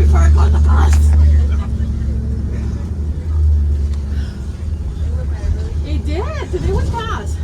before I go on the bus. It did. Today was fast.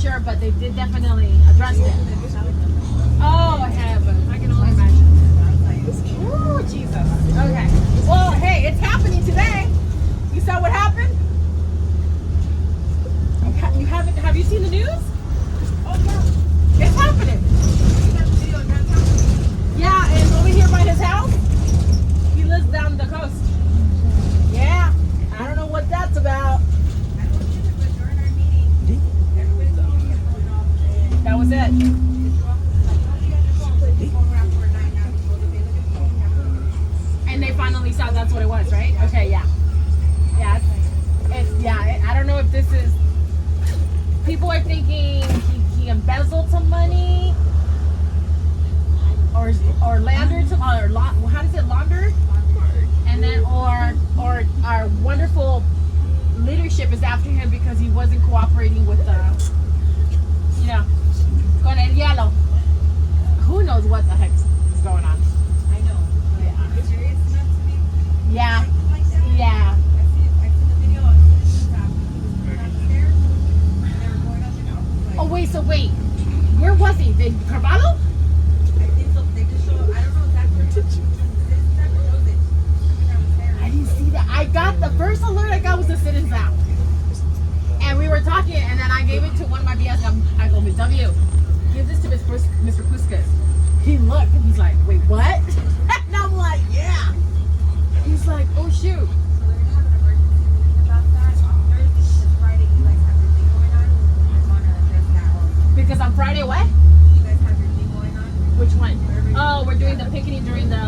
sure, but they did definitely address it. Oh, heaven. I can only imagine. Ooh, Jesus. Okay. Well, hey, it's happening today. You saw what happened? You haven't? Have you seen the news? Oh, yeah. It's happening. Yeah, and over here by his house, he lives down the coast. Yeah. I don't know what that's about. That was it. And they finally saw that's what it was, right? Okay, yeah. Yeah, I don't know if this is, people are thinking he embezzled some money or laundered some, or how does it launder? And then, or our wonderful leadership is after him because he wasn't cooperating with the, you know, con el hielo. Who knows what the heck is going on? I know. Yeah. It's meant to be. Yeah. Yeah. I seen the video on downstairs. They were going up and up. Oh wait. Where was he? In Carvalho? I think so. They just showed. I don't know exactly. I didn't see that. I got the first alert I got was the Citizens app. And we were talking, and then I gave it to one of my BS. I go, Miss W, give this to Miss shoot. So they're gonna have an emergency meeting about that on Thursday because Friday you guys have your thing going on. I wanna address that also. Because on Friday, what? You guys have your thing going on. Which one? Whatever you- Oh, we're doing the picketing during the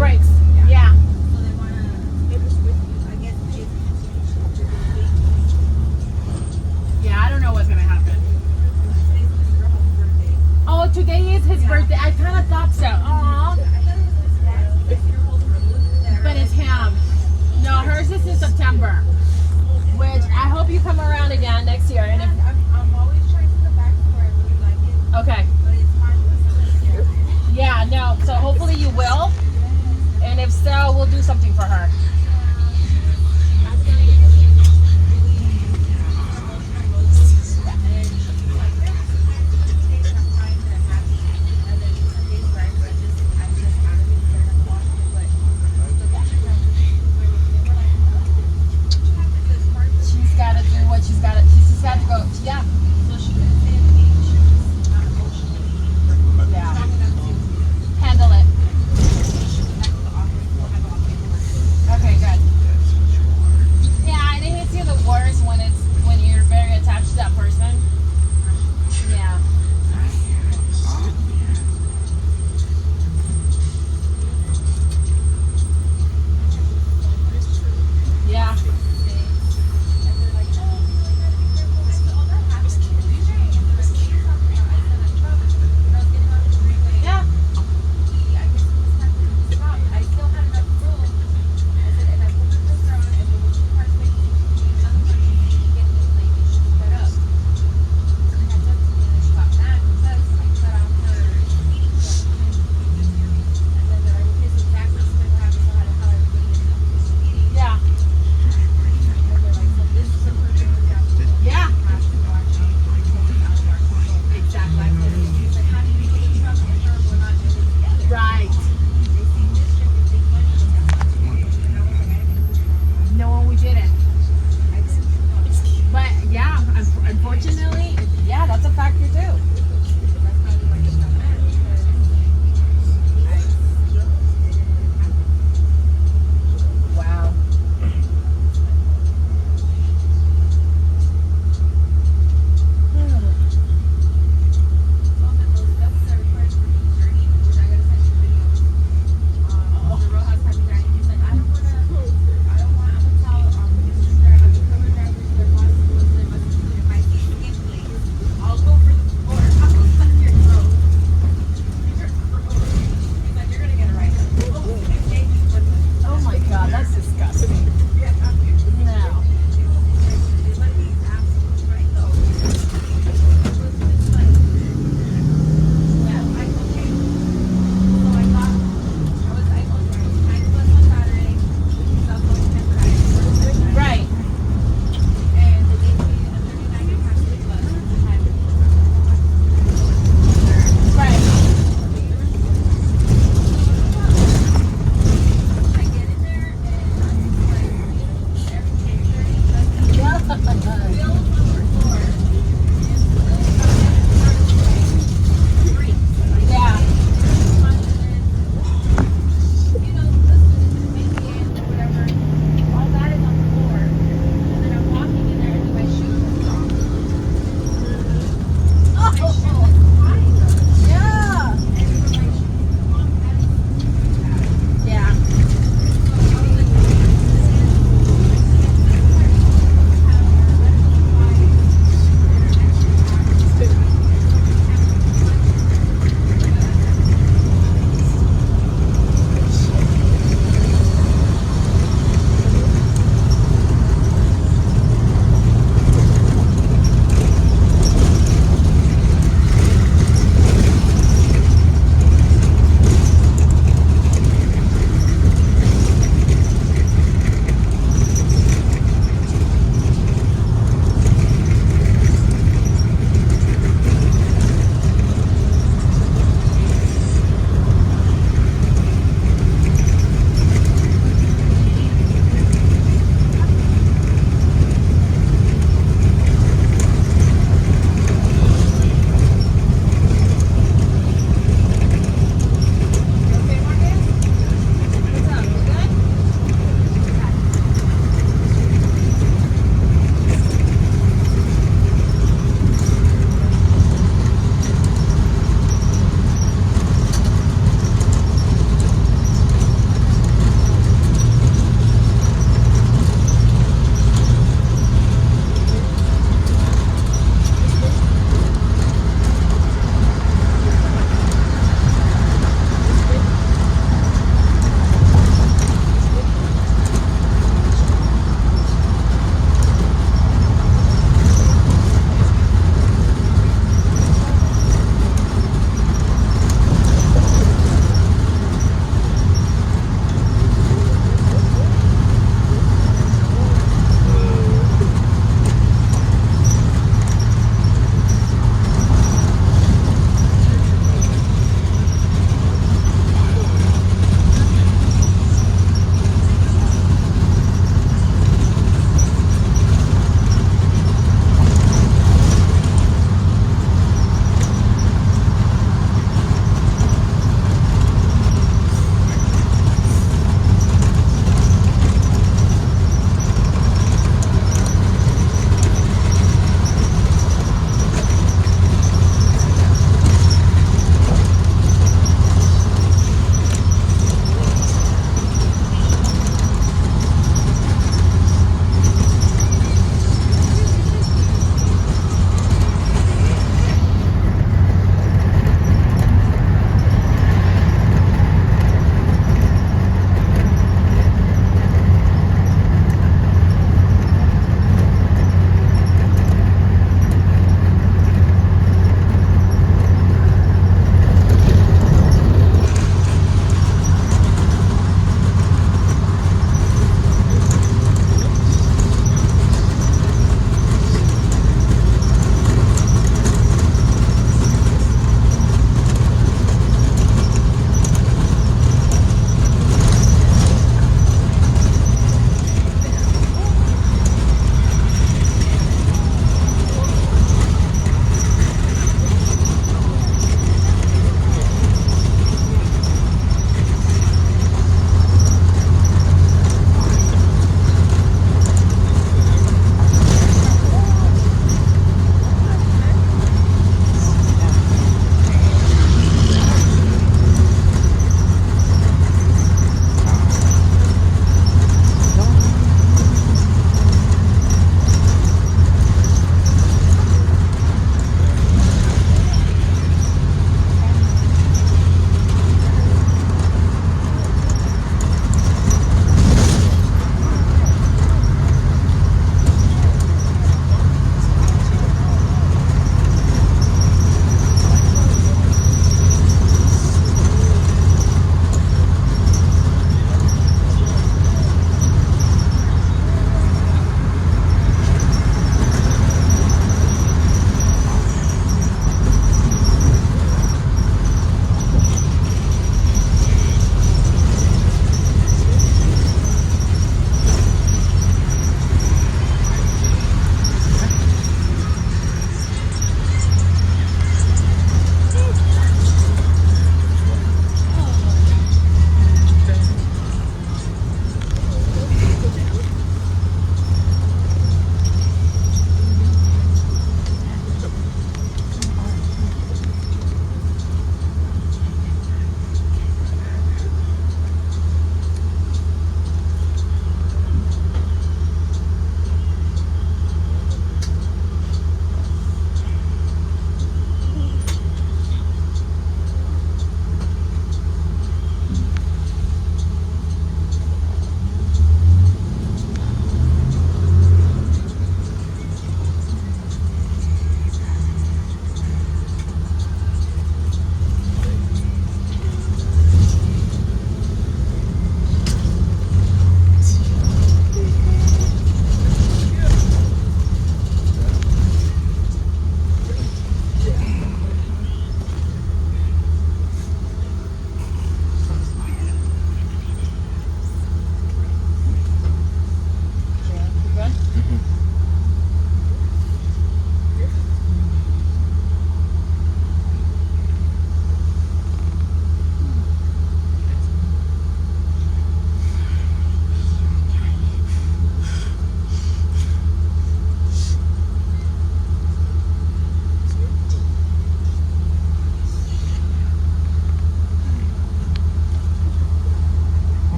breaks. Yeah. So they wanna, I guess, give Yeah, I don't know what's gonna happen. today's Mr. Rojas' birthday. Oh, today is his birthday. I kind of thought so. Aw. I thought it was Mr. Dad's. You guys see her holding the balloon there. But it's him. No, hers is in September. Which I hope you come around again next year. And if, I'm always trying to come back to where I really like it, okay. but it's hard because sometimes Yeah, no. So hopefully you will. And if so, we'll do something for her. She's got to do what she's got to. She's got to go. She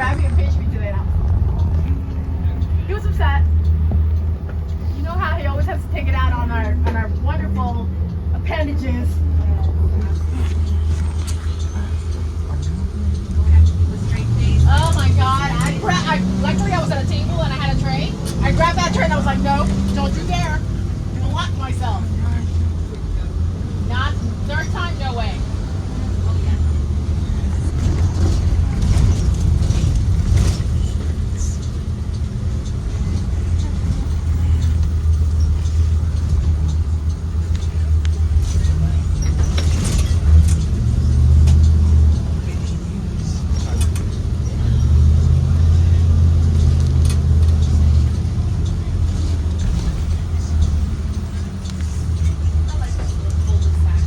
grab me and pinch me today now. He was upset. You know how he always has to take it out on our wonderful appendages. Oh my god. Luckily I was at a table and I had a tray. I grabbed that tray and I was like, no, don't you dare. I'm gonna lock myself. Not third time, no way.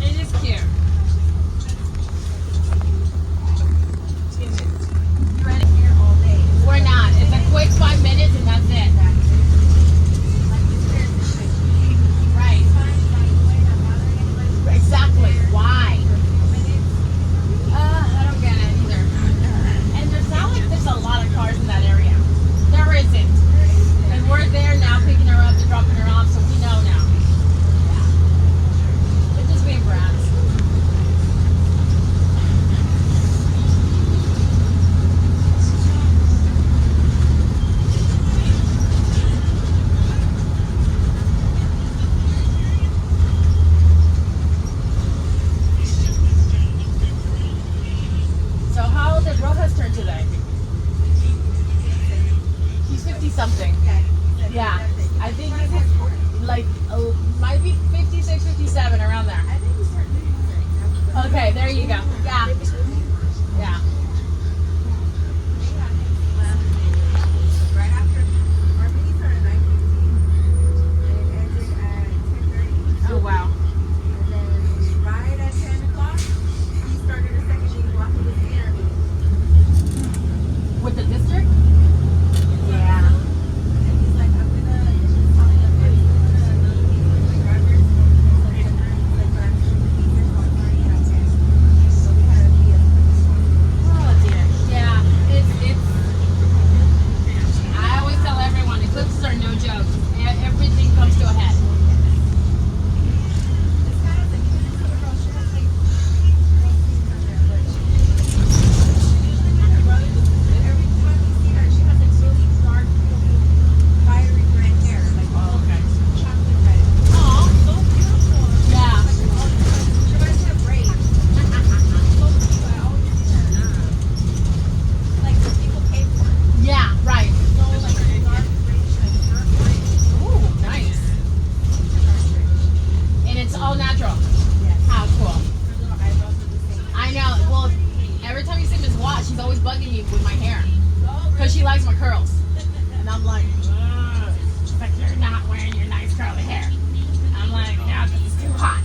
It is cute. We're not. It's a quick 5 minutes and that's it. Right. Exactly. Why? I don't get it either. And there's not like there's a lot of cars in that area. There isn't. And we're there now picking her up and dropping her off, so we know now. Yeah. They're just being brats. So how old did Rojas turn today? He's 50 something. Yeah. I think he's like might be 56, 57 around there. Okay, there you go. Yeah. Yeah. Right after our meeting started at 9:15 and it ended at 10:30. Oh wow. And then right at 10 o'clock, he started a second meeting while he was interviewing. With the district? Yeah. And he's like, I'm gonna, he's telling us that he's gonna another meeting with my drivers. So 10:30, he's like, but I'm sure the teachers are starting at 10. So we had to be as quick as possible. Oh dear. Yeah. It's I always tell everyone eclipses are no joke. Everything comes to a head. It's kind of like, even this other girl, she has like, I don't see her there, but every time you see her, she has like really dark, fiery red hair, like Oh, okay. chocolate red. Oh. So beautiful. Yeah. Like, all the time, she reminds me of Ray. So cute. I always see her. Like the people pay for it. Yeah, right. So like dark rich, like dark rich. Ooh, nice. And it's all natural. Yes. How cool. Her little eyebrows are the same. I know. Well, every time you see Miss Watt, she's always bugging me with my hair. Because she likes my curls. And I'm like, ugh. She's like, you're not wearing your nice curly hair. I'm like, yeah, this is too hot.